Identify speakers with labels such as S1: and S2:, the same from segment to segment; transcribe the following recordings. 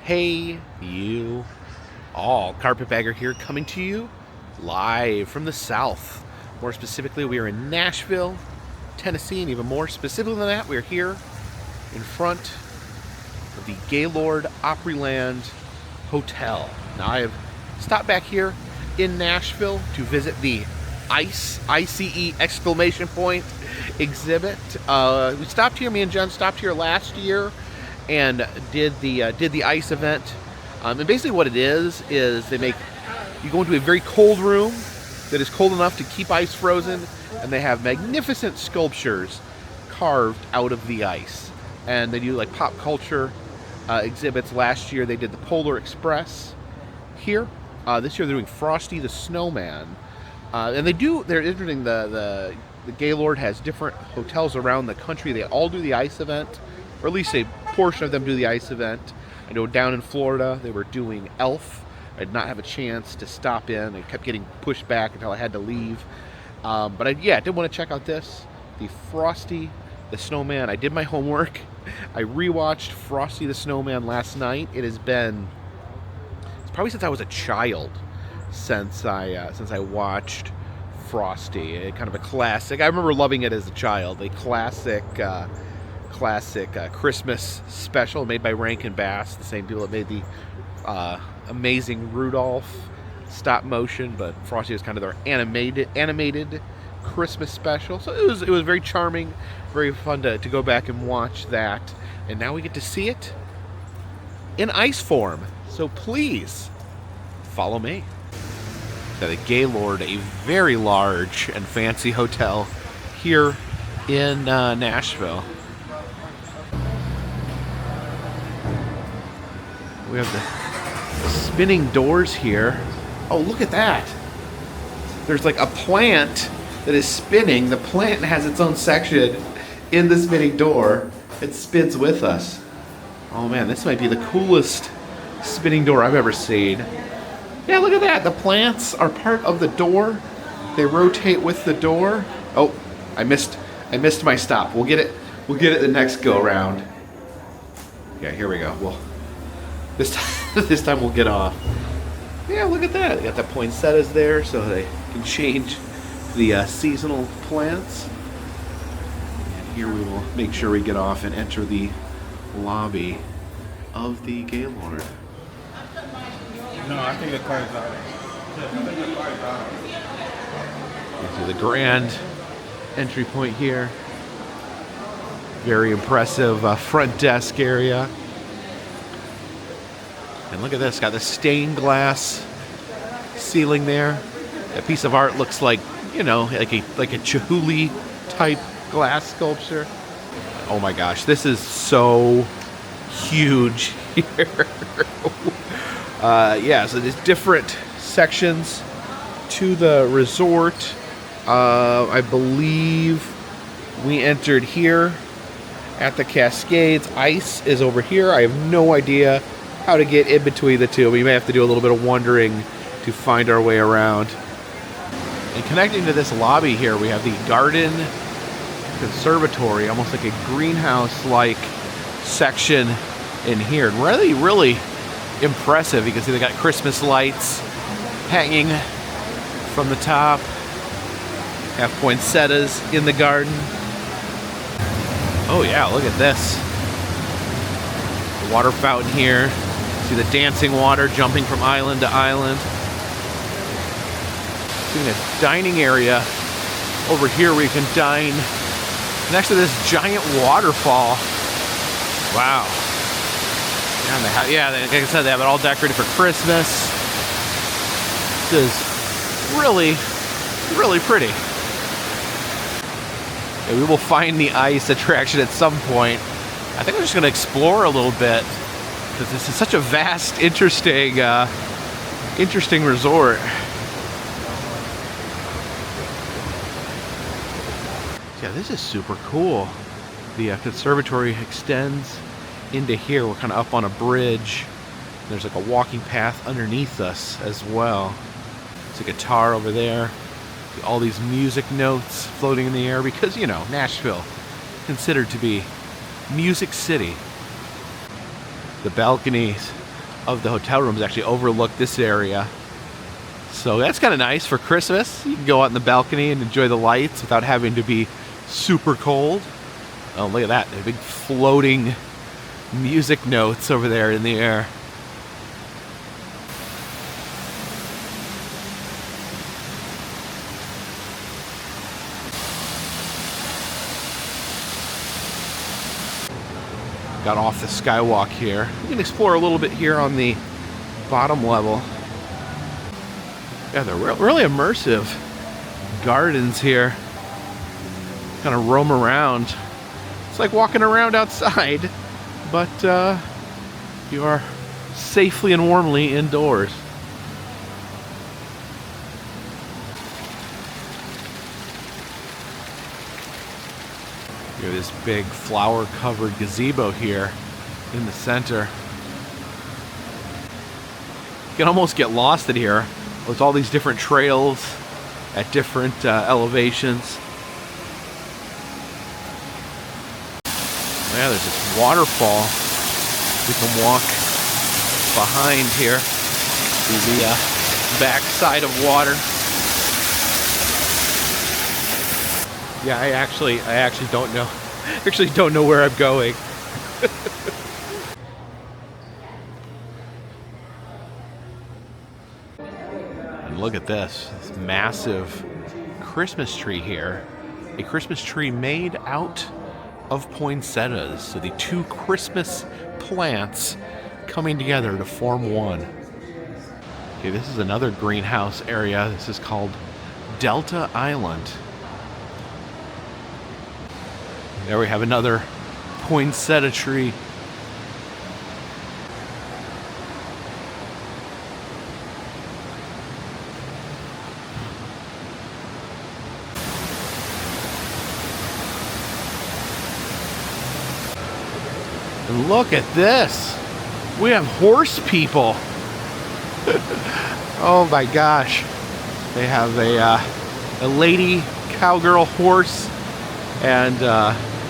S1: Hey, you all. Carpetbagger here, coming to you live from the South. More specifically, we are in Nashville, Tennessee, and even more specifically than that, we're here in front of the Gaylord Opryland Hotel. Now, I have stopped back here in Nashville to visit the ICE, I-C-E exclamation point exhibit. We stopped here, me and Jen stopped here last year and did the ICE event. And basically what it is they make, you go into a very cold room that is cold enough to keep ice frozen, and they have magnificent sculptures carved out of the ice. And they do like pop culture exhibits. Last year they did the Polar Express here. This year they're doing Frosty the Snowman. And they're interesting, the Gaylord has different hotels around the country. They all do the ice event, or at least a portion of them do the ice event. I know down in Florida they were doing Elf. I did not have a chance to stop in. I kept getting pushed back until I had to leave. But I did want to check out the Frosty the Snowman. I did my homework. I rewatched Frosty the Snowman last night. It's probably since I was a child since I watched Frosty. Kind of a classic. I remember loving it as a child. A classic Christmas special made by Rankin Bass, the same people that made the amazing Rudolph stop motion, but Frosty was kind of their animated Christmas special. So it was very charming, very fun to go back and watch that. And now we get to see it in ice form. So please follow me. The Gaylord, a very large and fancy hotel here in Nashville. We have the spinning doors here. Oh, look at that. There's like a plant that is spinning. The plant has its own section in the spinning door. It spins with us. Oh man, this might be the coolest spinning door I've ever seen. Yeah, look at that. The plants are part of the door. They rotate with the door. Oh, I missed my stop. We'll get it the next go round. Yeah, here we go. Well, this time we'll get off. Yeah, look at that. They got the poinsettias there so they can change the seasonal plants. And here we will make sure we get off and enter the lobby of the Gaylord.
S2: No, I think the car's out.
S1: Into the grand entry point here. Very impressive front desk area. And look at this, got the stained glass ceiling there. That piece of art looks like, like a Chihuly type glass sculpture. Oh my gosh, this is so huge here. So there's different sections to the resort. I believe we entered here at the Cascades. Ice is over here. I have no idea how to get in between the two. We may have to do a little bit of wandering to find our way around. And connecting to this lobby here, we have the garden conservatory, almost like a greenhouse-like section in here. Really, really impressive. You can see they got Christmas lights hanging from the top. Have poinsettias in the garden. Oh yeah, look at this. The water fountain here. See the dancing water jumping from island to island. See a dining area over here where you can dine next to this giant waterfall. Wow. Yeah, like I said, they have it all decorated for Christmas. This is really, really pretty. And we will find the ice attraction at some point. I think I'm just going to explore a little bit because this is such a vast, interesting resort. Yeah, this is super cool. The conservatory extends into here. We're kind of up on a bridge. There's like a walking path underneath us as well. There's a guitar over there. All these music notes floating in the air because, Nashville, considered to be Music City. The balconies of the hotel rooms actually overlook this area. So that's kind of nice for Christmas. You can go out in the balcony and enjoy the lights without having to be super cold. Oh, look at that. The big floating music notes over there in the air. Got off the skywalk here. You can explore a little bit here on the bottom level. Yeah, they're really immersive gardens here. Kind of roam around. It's like walking around outside, but you are safely and warmly indoors. You have this big flower-covered gazebo here in the center. You can almost get lost in here with all these different trails at different elevations. Yeah, there's this waterfall we can walk behind here to the back side of water. Yeah, I actually don't know. Actually don't know where I'm going. And look at this massive Christmas tree here. A Christmas tree made out of poinsettias. So the two Christmas plants coming together to form one. Okay, this is another greenhouse area. This is called Delta Island. There we have another poinsettia tree. And look at this. We have horse people. Oh my gosh. They have a lady cowgirl horse and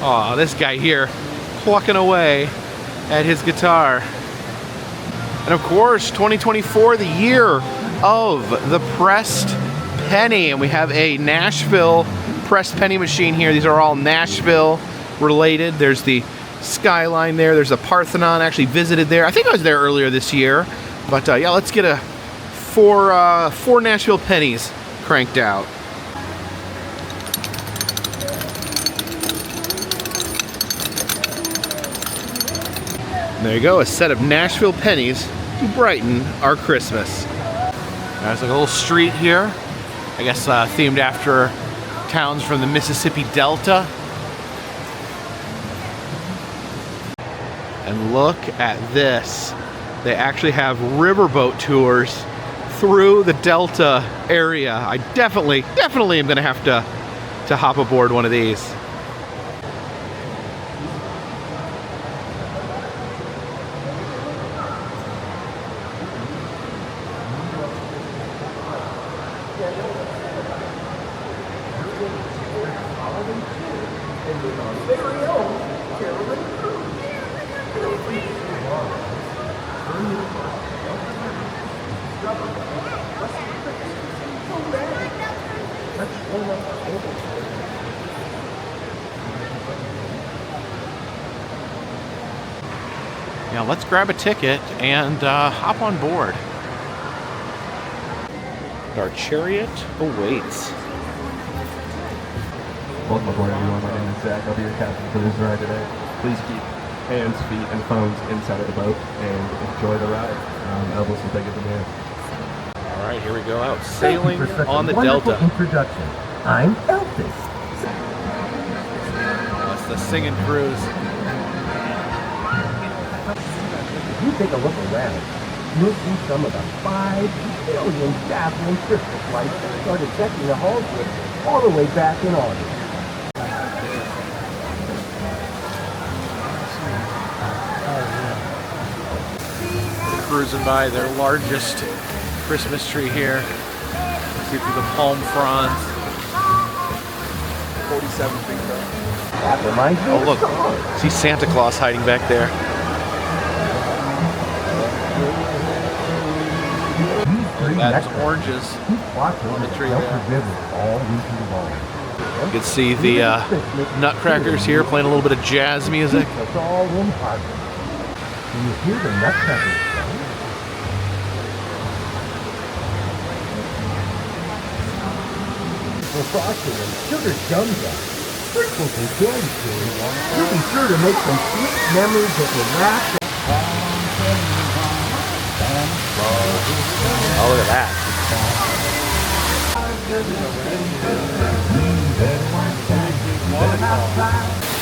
S1: oh, this guy here plucking away at his guitar. And of course, 2024, the year of the pressed penny. And we have a Nashville pressed penny machine here. These are all Nashville related. There's the skyline there. There's a Parthenon. I actually visited there. I think I was there earlier this year. But yeah, let's get four Nashville pennies cranked out. And there you go, a set of Nashville pennies to brighten our Christmas. There's like a little street here, I guess themed after towns from the Mississippi Delta. And look at this. They actually have riverboat tours through the Delta area. I definitely am gonna have to hop aboard one of these. Now let's grab a ticket and hop on board. Our chariot awaits.
S3: Welcome aboard, everyone. My name is Zach. I'll be your captain for this ride today. Please keep hands, feet, and phones inside of the boat and enjoy the ride. Elvis will take it from here.
S1: All right, here we go out sailing on the Delta.
S4: Introduction. I'm Elvis.
S1: That's the singing cruise.
S4: If you take a look around, you'll see some of the 5 billion dazzling Christmas lights that started decking the halls with all the way back in August.
S1: Cruising by their largest Christmas tree here. See through the palm fronds. 47 feet though.
S4: That reminds me
S1: Oh
S4: of
S1: look,
S4: the song.
S1: see Santa Claus hiding back there. That's oranges on the tree there. You can see the nutcrackers here playing a little bit of jazz music.
S4: It's all in harvest. When you hear the nutcrackers sing, for Frosty and Sugar Gumdrop, sprinkles and candy cane, you'll be sure to make some sweet memories that will last.
S1: Oh, look at that.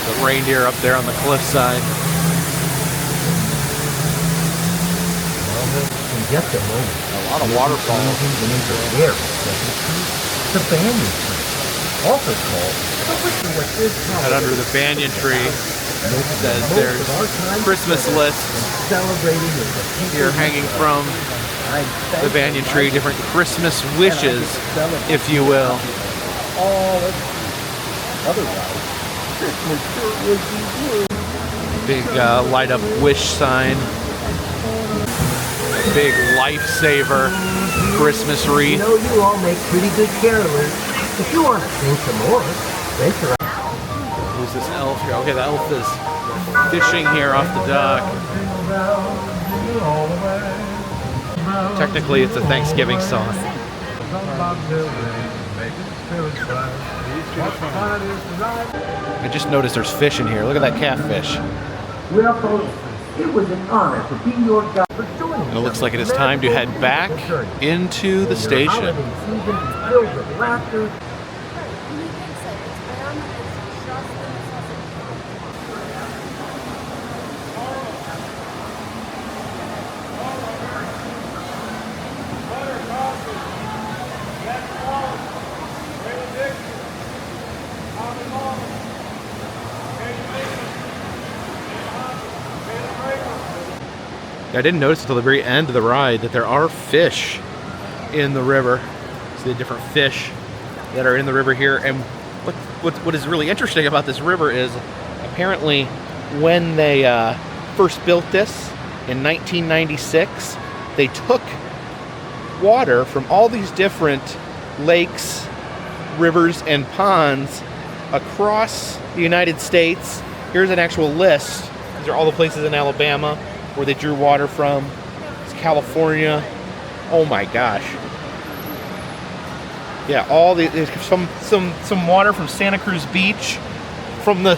S1: The reindeer up there on the cliffside.
S4: In just a moment,
S1: A lot of waterfalls.
S4: The banyan tree, also called the wicker what is
S1: And under the banyan tree says there's Christmas lists
S4: celebrating
S1: here hanging from the banyan tree, different Christmas wishes, if you will.
S4: Otherwise, Christmas sure would be blue.
S1: Big light up wish sign. Big lifesaver Christmas
S4: You
S1: wreath.
S4: know you all make pretty good carolers. If you want to sing some more, venture out.
S1: Who's this elf here? Okay, the elf is fishing here off the dock. Technically, it's a Thanksgiving song. I just noticed there's fish in here. Look at that catfish.
S4: Well, folks, it was an honor to be your guide for joining us.
S1: And it looks like it is time to head back into the station.
S4: Holiday season be filled with laughter.
S1: I didn't notice until the very end of the ride that there are fish in the river. See the different fish that are in the river here. And what is really interesting about this river is apparently when they first built this in 1996, they took water from all these different lakes, rivers, and ponds across the United States. Here's an actual list. These are all the places in Alabama where they drew water from. It's California. Oh my gosh. Yeah, all the there's some water from Santa Cruz Beach, from the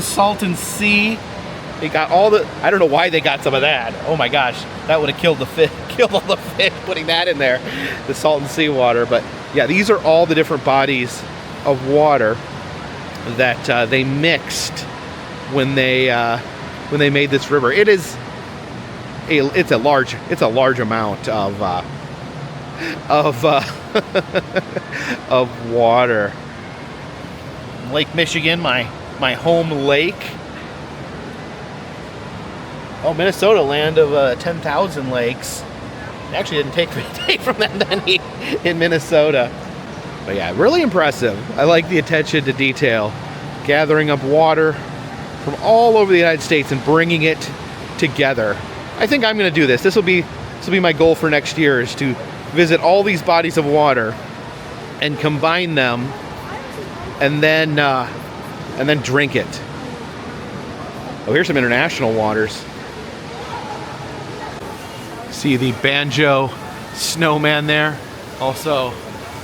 S1: Salton Sea. They got all the, I don't know why they got some of that. Oh my gosh, that would have killed the fish, killed all the fish putting that in there, the Salton Sea water. But yeah, these are all the different bodies of water that they mixed when they made this river. It's a large amount of of water. Lake Michigan, my home lake. Oh, Minnesota, land of 10,000 lakes. It actually didn't take from that many in Minnesota. But yeah, really impressive. I like the attention to detail, gathering up water from all over the United States and bringing it together. I think I'm going to do this. This will be my goal for next year, is to visit all these bodies of water and combine them, and then drink it. Oh, here's some international waters. See the banjo snowman there, also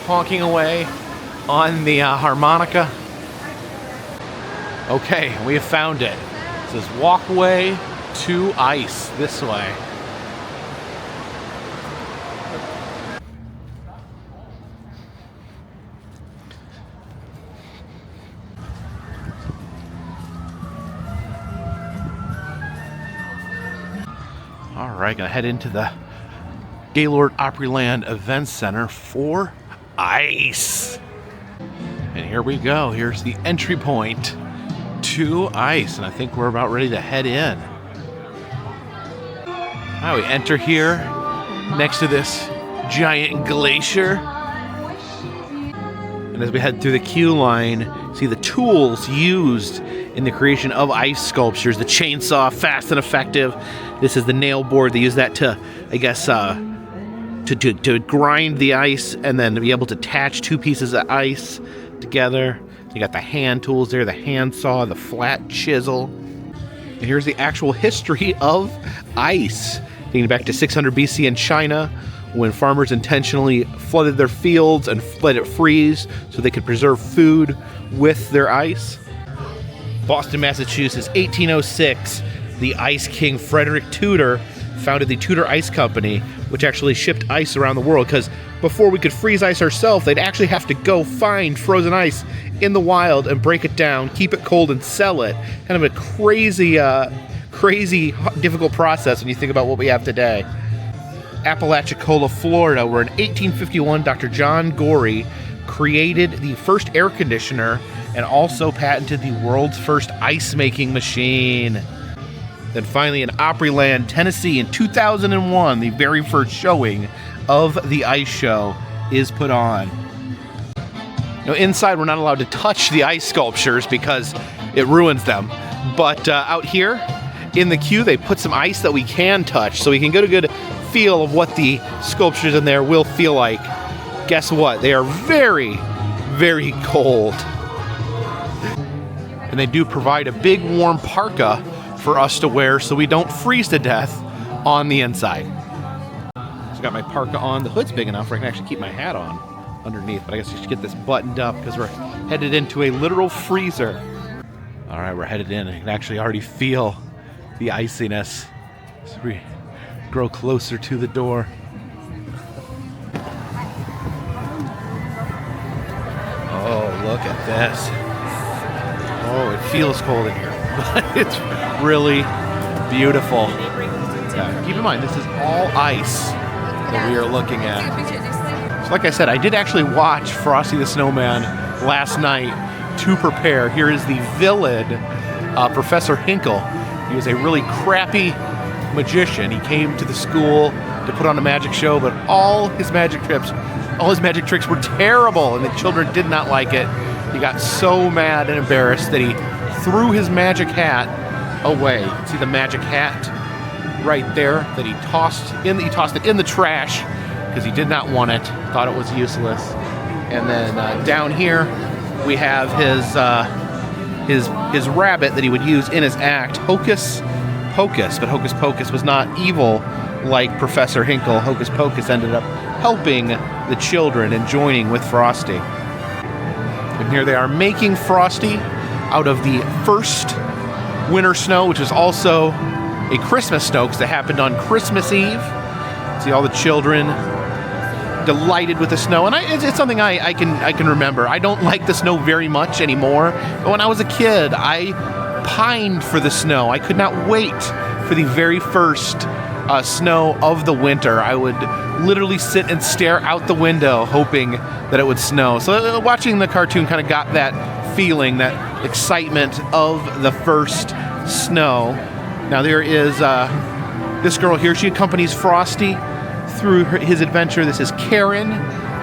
S1: honking away on the harmonica. Okay, we have found it. It says walkway to ice this way. All right, gonna head into the Gaylord Opryland Event Center for ice. And here we go. Here's the entry point to ice, and I think we're about ready to head in. Now we enter here next to this giant glacier. And as we head through the queue line, see the tools used in the creation of ice sculptures. The chainsaw, fast and effective. This is the nail board. They use that to, I guess, to grind the ice and then to be able to attach two pieces of ice together. You got the hand tools there, the handsaw, the flat chisel. And here's the actual history of ice, dating back to 600 BC in China, when farmers intentionally flooded their fields and let it freeze so they could preserve food with their ice. Boston, Massachusetts, 1806, the Ice King Frederick Tudor founded the Tudor Ice Company, which actually shipped ice around the world, because before we could freeze ice ourselves, they'd actually have to go find frozen ice in the wild and break it down, keep it cold, and sell it. Kind of a crazy difficult process when you think about what we have today. Apalachicola, Florida, where in 1851, Dr. John Gorey created the first air conditioner and also patented the world's first ice-making machine. Then finally in Opryland, Tennessee, in 2001, the very first showing of the ice show is put on. Now inside, we're not allowed to touch the ice sculptures because it ruins them. But out here in the queue, they put some ice that we can touch, so we can get a good feel of what the sculptures in there will feel like. Guess what? They are very, very cold. And they do provide a big warm parka for us to wear so we don't freeze to death on the inside. So I got my parka on. The hood's big enough where I can actually keep my hat on underneath, but I guess I should get this buttoned up because we're headed into a literal freezer. All right, we're headed in. I can actually already feel the iciness as we grow closer to the door. Oh, look at this. Oh, it feels cold in here, but it's really beautiful. Yeah, keep in mind, this is all ice that we are looking at. So like I said, I did actually watch Frosty the Snowman last night to prepare. Here is the villain, Professor Hinkle. He was a really crappy magician. He came to the school to put on a magic show, but all his magic tricks were terrible, and the children did not like it. He got so mad and embarrassed that he threw his magic hat away. You can see the magic hat right there that he tossed it in the trash because he did not want it, thought it was useless. And then down here we have his rabbit that he would use in his act, Hocus Pocus. But Hocus Pocus was not evil like Professor Hinkle. Hocus Pocus ended up helping the children and joining with Frosty. And here they are making Frosty out of the first winter snow, which is also a Christmas snow because it happened on Christmas Eve. See all the children delighted with the snow, and it's something I can remember. I don't like the snow very much anymore, but when I was a kid, I pined for the snow. I could not wait for the very first snow of the winter. I would literally sit and stare out the window hoping that it would snow. So watching the cartoon kind of got that feeling, that excitement of the first snow. Now there is this girl here. She accompanies Frosty through his adventure. This is Karen,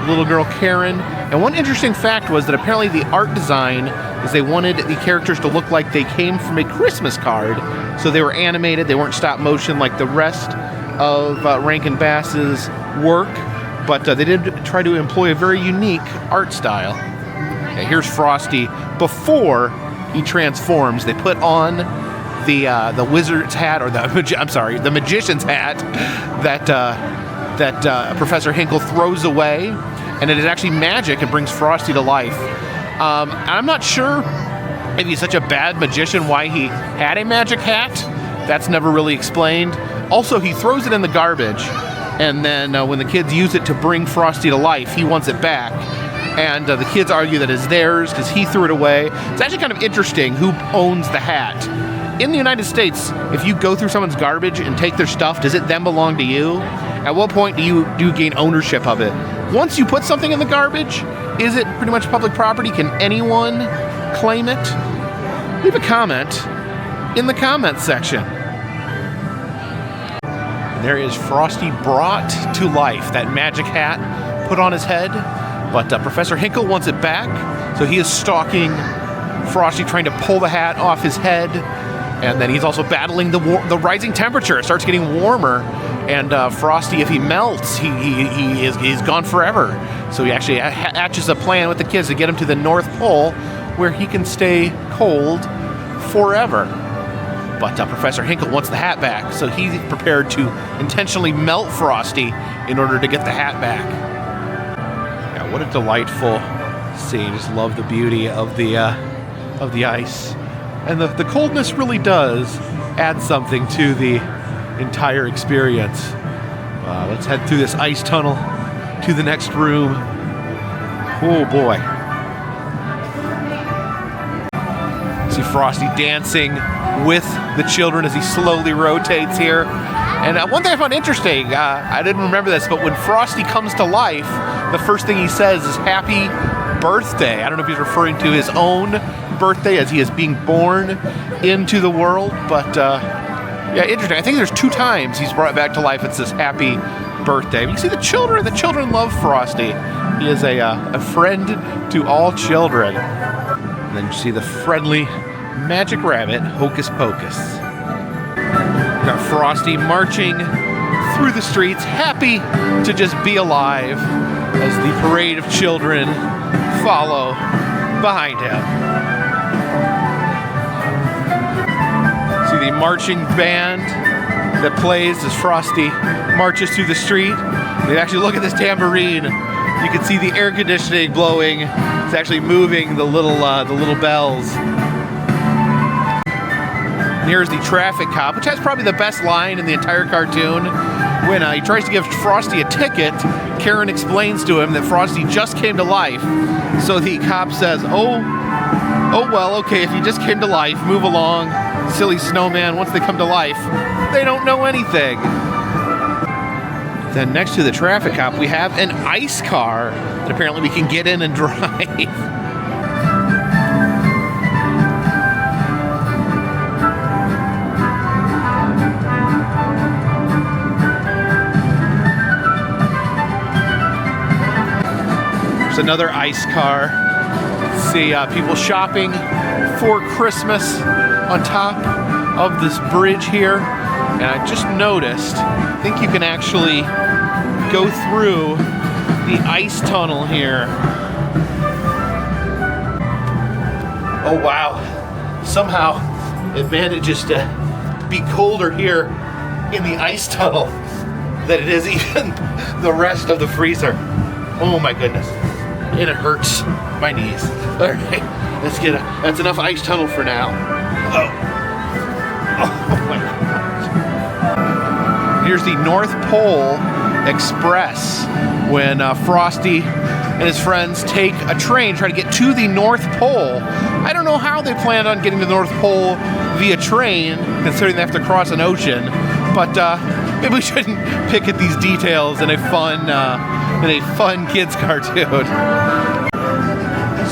S1: little girl Karen. And one interesting fact was that apparently the art design is they wanted the characters to look like they came from a Christmas card. So they were animated. They weren't stop motion like the rest of Rankin Bass's work. But they did try to employ a very unique art style. Okay, here's Frosty before he transforms. They put on the wizard's hat, or the magician's hat that Professor Hinkle throws away, and it is actually magic and brings Frosty to life. I'm not sure if he's such a bad magician why he had a magic hat. That's never really explained. Also, he throws it in the garbage, and then when the kids use it to bring Frosty to life, he wants it back. And the kids argue that it's theirs because he threw it away. It's actually kind of interesting who owns the hat. In the United States, if you go through someone's garbage and take their stuff, does it then belong to you? At what point do you gain ownership of it? Once you put something in the garbage, is it pretty much public property? Can anyone claim it? Leave a comment in the comments section. And there is Frosty brought to life, that magic hat put on his head. But Professor Hinkle wants it back, so he is stalking Frosty, trying to pull the hat off his head. And then he's also battling the rising temperature. It starts getting warmer And Frosty, if he melts, he's gone forever. So he actually hatches a plan with the kids to get him to the North Pole, where he can stay cold forever. But Professor Hinkle wants the hat back, so he's prepared to intentionally melt Frosty in order to get the hat back. Yeah, what a delightful scene. Just love the beauty of the ice. And the coldness really does add something to the entire experience. Let's head through this ice tunnel to the next room. Oh boy. See Frosty dancing with the children as he slowly rotates here. And one thing I found interesting, I didn't remember this, but when Frosty comes to life, the first thing he says is happy birthday. I don't know if he's referring to his own birthday as he is being born into the world, but yeah, interesting. I think there's 2 times he's brought back to life. It says happy birthday. You see the children love Frosty. He is a friend to all children. And then you see the friendly magic rabbit, Hocus Pocus. Got Frosty marching through the streets, happy to just be alive as the parade of children follow behind him. See the marching band that plays as Frosty marches through the street. They actually look at this tambourine. You can see the air conditioning blowing. It's actually moving the little bells. And here's the traffic cop, which has probably the best line in the entire cartoon. When he tries to give Frosty a ticket, Karen explains to him that Frosty just came to life. So the cop says, oh well, okay, if he just came to life, move along. Silly snowman, once they come to life, they don't know anything. Then next to the traffic cop, we have an ice car that apparently we can get in and drive. There's another ice car. See people shopping for Christmas on top of this bridge here. And I just noticed, I think you can actually go through the ice tunnel here. Oh wow, somehow it manages to be colder here in the ice tunnel than it is even the rest of the freezer. Oh my goodness, and it hurts my knees. All right, that's enough ice tunnel for now. Oh my God. Here's the North Pole Express when Frosty and his friends take a train, try to get to the North Pole. I don't know how they planned on getting to the North Pole via train, considering they have to cross an ocean, but maybe we shouldn't pick at these details in a fun kids cartoon.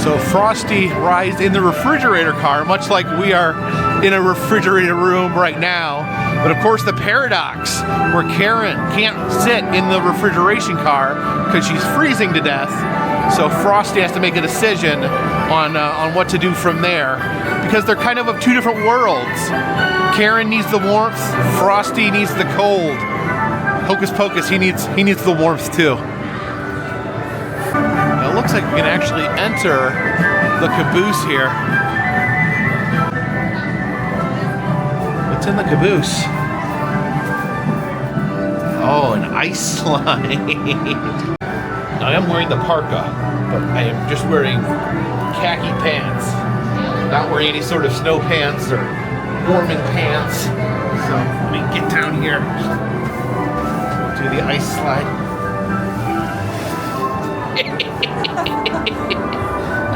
S1: So Frosty rides in the refrigerator car, much like we are in a refrigerator room right now. But of course the paradox, where Karen can't sit in the refrigeration car because she's freezing to death. So Frosty has to make a decision on what to do from there, because they're kind of 2 different worlds. Karen needs the warmth, Frosty needs the cold. Hocus Pocus, he needs the warmth too. Now it looks like we can actually enter the caboose here. What's in the caboose? Oh, an ice slide. Now I am wearing the parka, but I am just wearing khaki pants. Not wearing any sort of snow pants or warming pants. So let me get down here. Go do the ice slide.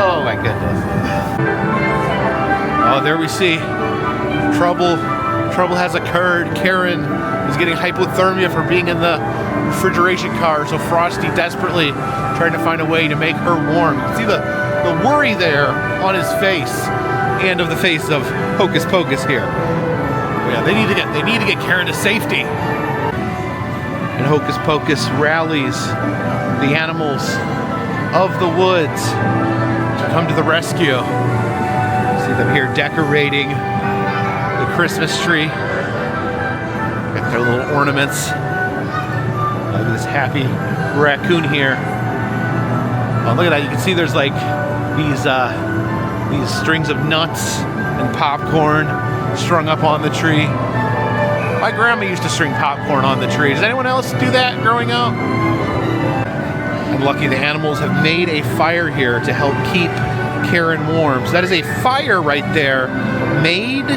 S1: Oh my goodness. Oh, there we see. Trouble has occurred. Karen is getting hypothermia for being in the refrigeration car, so Frosty desperately trying to find a way to make her warm. You can see the worry there on his face and of the face of Hocus Pocus here. Yeah, they need to get Karen to safety. And Hocus Pocus rallies the animals of the woods to come to the rescue. See them here decorating the Christmas tree. Got their little ornaments Look at this happy raccoon here. Oh, look at that. You can see there's like these strings of nuts and popcorn strung up on the tree. My grandma used to string popcorn on the tree. Does anyone else do that growing up? I'm lucky the animals have made a fire here to help keep Karen warm. So that is a fire right there made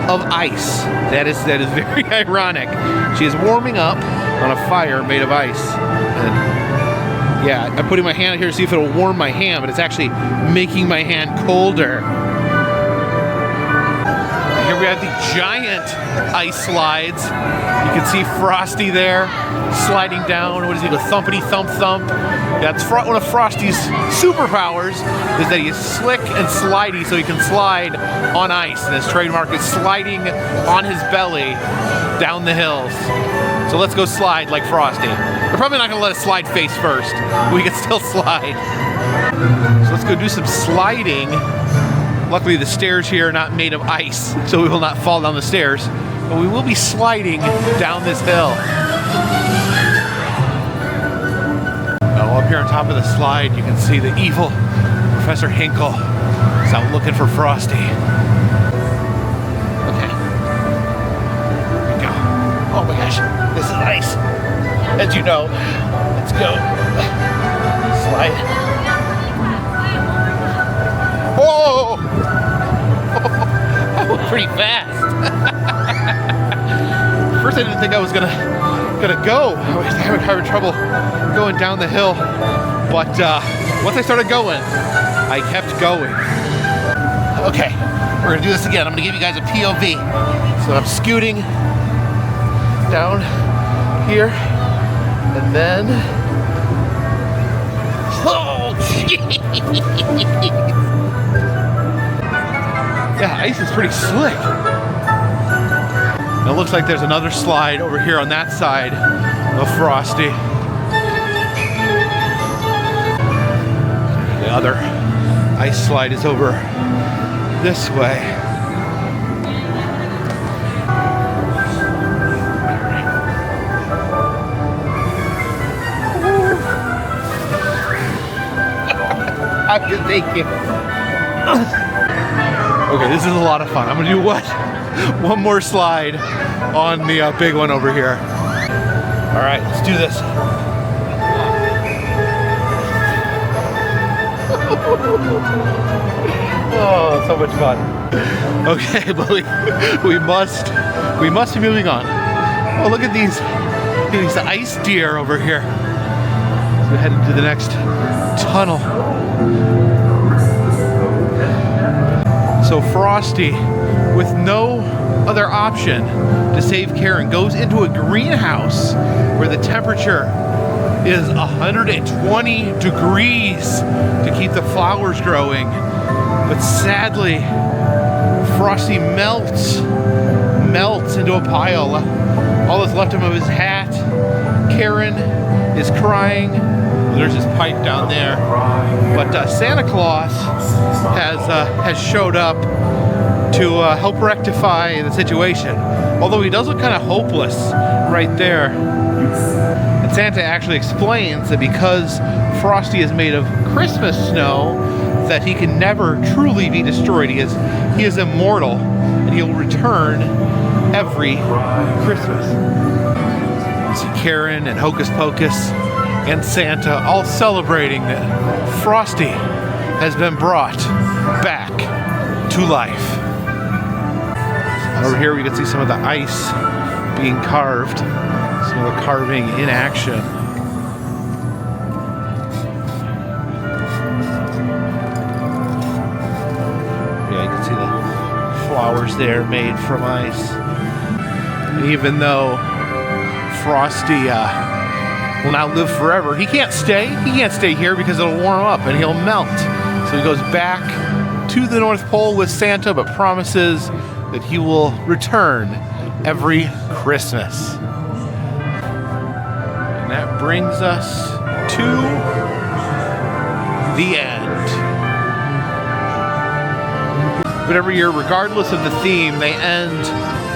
S1: of ice. That is very ironic. She is warming up on a fire made of ice. And yeah, I'm putting my hand here to see if it'll warm my hand, but it's actually making my hand colder. Here we have the giant ice slides. You can see Frosty there sliding down. What does he go? Thumpity thump thump. That's one of Frosty's superpowers, is that he is slick and slidey, so he can slide on ice. And his trademark is sliding on his belly down the hills. So let's go slide like Frosty. They're probably not gonna let us slide face first. We can still slide. So let's go do some sliding. Luckily the stairs here are not made of ice, so we will not fall down the stairs, but we will be sliding down this hill. Now up here on top of the slide, you can see the evil Professor Hinkle is out looking for Frosty. Okay. Here we go. Oh my gosh, this is ice. As you know, let's go. Slide. Whoa! That went pretty fast. First, I didn't think I was gonna go. I was having trouble going down the hill, but once I started going, I kept going. Okay, we're gonna do this again. I'm gonna give you guys a POV. So I'm scooting down here, and then. Oh, jeez! Yeah, ice is pretty slick. And it looks like there's another slide over here on that side of Frosty. The other ice slide is over this way. How you thinking? Okay, this is a lot of fun. I'm gonna do what? One more slide on the big one over here. All right, let's do this. Oh, so much fun. Okay, but we must be moving on. Oh, look at these ice deer over here. Let's go head into the next tunnel. So Frosty, with no other option to save Karen, goes into a greenhouse where the temperature is 120 degrees to keep the flowers growing. But sadly, Frosty melts into a pile. All that's left of him is his hat. Karen is crying. There's his pipe down there. But Santa Claus has showed up to help rectify the situation. Although he does look kind of hopeless right there. And Santa actually explains that because Frosty is made of Christmas snow, that he can never truly be destroyed. He is immortal, and he'll return every Christmas. See Karen and Hocus Pocus and Santa all celebrating that Frosty has been brought back to life. Over here we can see some of the ice being carved, some of the carving in action. Yeah, you can see the flowers there made from ice. And even though Frosty will now live forever, he can't stay here because it'll warm up and he'll melt. So he goes back to the North Pole with Santa, but promises that he will return every Christmas. And that brings us to the end. But every year, regardless of the theme, they end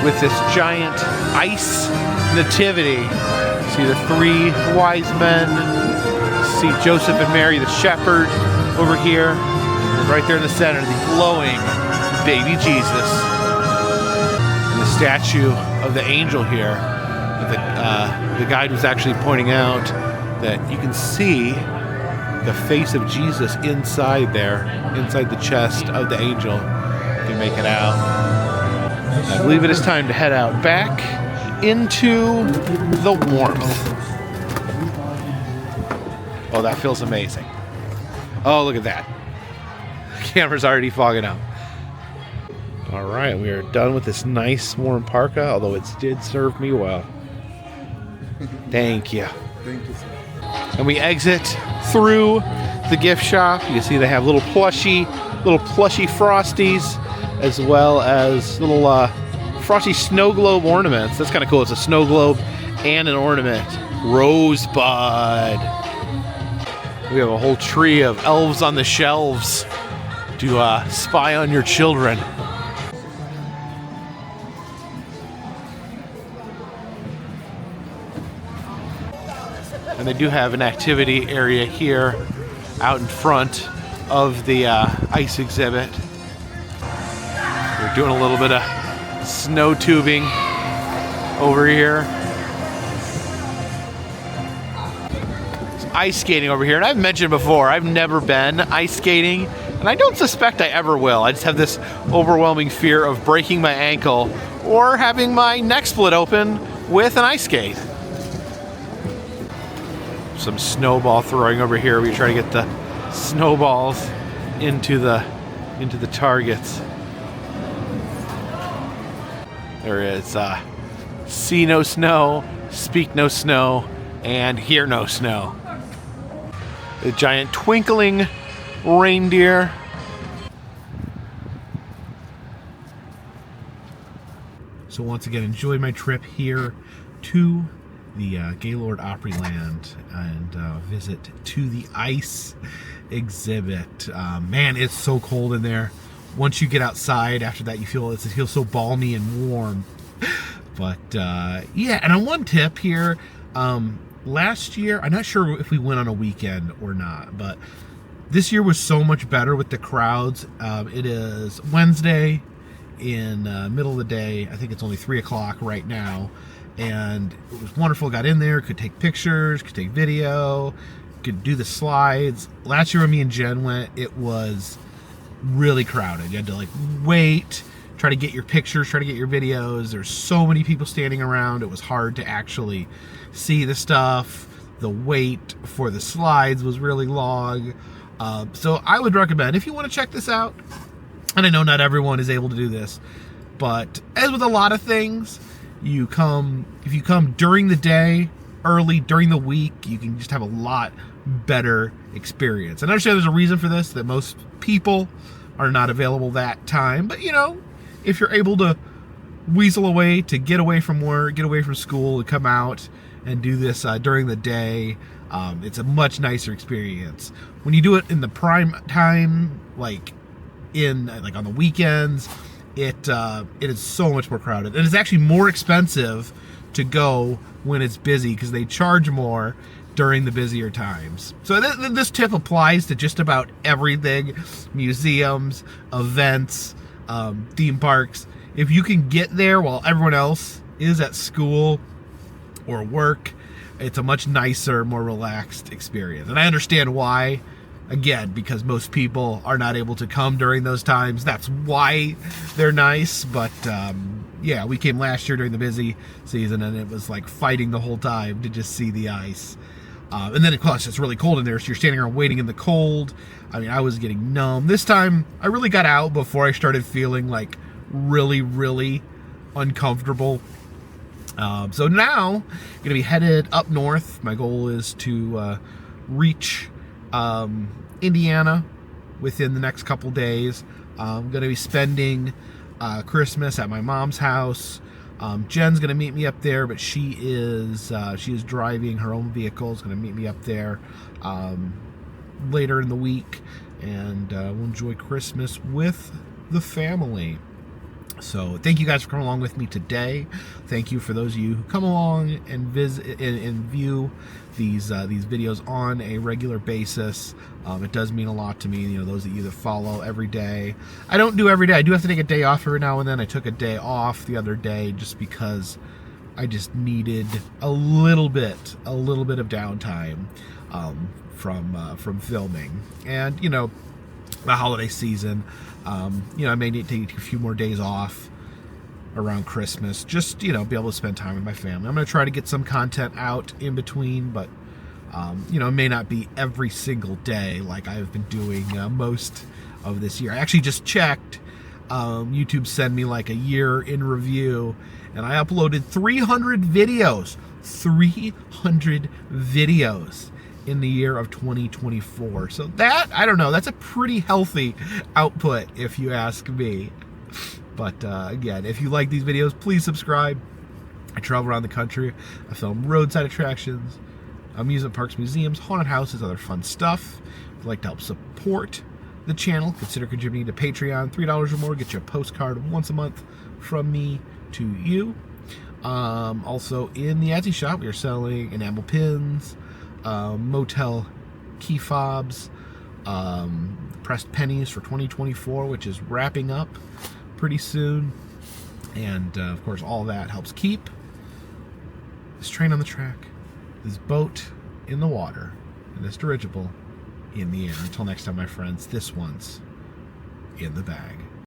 S1: with this giant ice nativity. See the three wise men. See Joseph and Mary, the shepherd, over here. And right there in the center, the glowing baby Jesus. And the statue of the angel here. The guide was actually pointing out that you can see the face of Jesus inside there, inside the chest of the angel. You can make it out. I believe it is time to head out back into the warmth. Oh, that feels amazing. Oh, look at that. The camera's already fogging up. All right, we are done with this nice warm parka, although it did serve me well. Thank you.
S2: Thank you, sir.
S1: And we exit through the gift shop. You can see they have little plushy Frosties, as well as little Frosty snow globe ornaments. That's kind of cool. It's a snow globe and an ornament. Rosebud. We have a whole tree of elves on the shelves to spy on your children. And they do have an activity area here out in front of the ice exhibit. We're doing a little bit of snow tubing over here. There's ice skating over here. And I've mentioned before, I've never been ice skating, and I don't suspect I ever will. I just have this overwhelming fear of breaking my ankle or having my neck split open with an ice skate. Some snowball throwing over here. We try to get the snowballs into the targets. There is see no snow, speak no snow, and hear no snow. The giant twinkling reindeer. So once again, enjoy my trip here to the Gaylord Opryland and visit to the ice exhibit. Man, it's so cold in there. Once you get outside, after that, it feels so balmy and warm. But yeah, and on one tip here, last year, I'm not sure if we went on a weekend or not, but this year was so much better with the crowds. It is Wednesday in middle of the day. I think it's only 3 o'clock right now. And it was wonderful. Got in there, could take pictures, could take video, could do the slides. Last year when me and Jen went, it was really crowded. You had to wait, try to get your pictures, try to get your videos. There's so many people standing around. It was hard to actually see the stuff. The wait for the slides was really long. So I would recommend, if you want to check this out, and I know not everyone is able to do this, but as with a lot of things, if you come during the day, early during the week, you can just have a lot better experience. And I understand there's a reason for this, that most people are not available that time. But if you're able to weasel away to get away from work, get away from school, and come out and do this during the day, it's a much nicer experience. When you do it in the prime time, like on the weekends, it is so much more crowded. And it's actually more expensive to go when it's busy because they charge more during the busier times. So this tip applies to just about everything: museums, events, theme parks. If you can get there while everyone else is at school or work, it's a much nicer, more relaxed experience. And I understand why. Again, because most people are not able to come during those times. That's why they're nice. But yeah, we came last year during the busy season, and it was like fighting the whole time to just see the ice. And then, of course, it's really cold in there, so you're standing around waiting in the cold. I mean, I was getting numb. This time, I really got out before I started feeling really, really uncomfortable. So now, I'm going to be headed up north. My goal is to reach Indiana within the next couple days. I'm going to be spending Christmas at my mom's house. Jen's going to meet me up there, but she is driving her own vehicle. Is going to meet me up there later in the week, and we'll enjoy Christmas with the family. So thank you guys for coming along with me today. Thank you for those of you who come along and visit and view these videos on a regular basis. It does mean a lot to me. You know, those that you that follow every day. I don't do every day. I do have to take a day off every now and then. I took a day off the other day just because I just needed a little bit of downtime from filming. And you know, the holiday season, you know, I may need to take a few more days off around Christmas, just, you know, be able to spend time with my family. I'm going to try to get some content out in between, but, you know, it may not be every single day like I've been doing most of this year. I actually just checked. YouTube sent me like a year in review, and I uploaded 300 videos. 300 videos in the year of 2024. So that, I don't know, that's a pretty healthy output if you ask me. But again, if you like these videos, please subscribe. I travel around the country. I film roadside attractions, amusement parks, museums, haunted houses, other fun stuff. If you'd like to help support the channel, consider contributing to Patreon. $3 or more, get you a postcard once a month from me to you. Also, in the Etsy shop, we are selling enamel pins, motel key fobs, pressed pennies for 2024, which is wrapping up pretty soon. And of course, all that helps keep this train on the track, this boat in the water, and this dirigible in the air. Until next time, my friends, this one's in the bag.